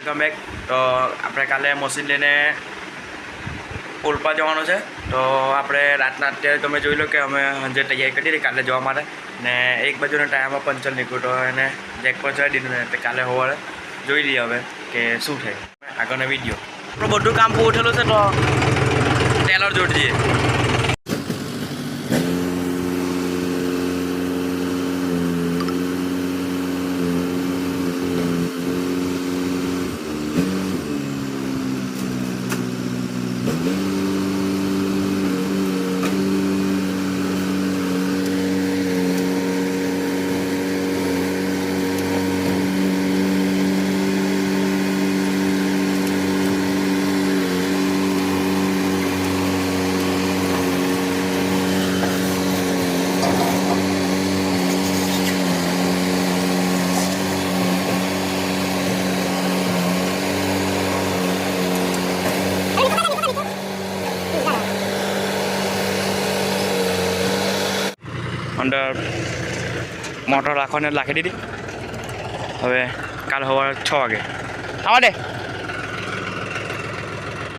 Welcome back. તો આપણે કાલે મશીન લઈને ઓલપા જવાનું છે. તો આપણે રાતના અત્યારે તમે જોઈ લો કે અમે સાંજે તૈયારી કરી હતી કાલે જવા માટે ને એક બાજુના ટાયરમાં પંચર નીકળ્યું તો એને જેક પહોંચાડી દીધું ને એટલે કાલે સવારે જોઈ લઈએ હવે કે શું થાય આગળનો વિડીયો. આપણું બધું કામ પૂરું થયેલું છે તો ટેલર જોડી દઈએ. અંદર મોટર રાખવાને રાખી દીધી. હવે કાલ સવારે 6 વાગે આવા દે.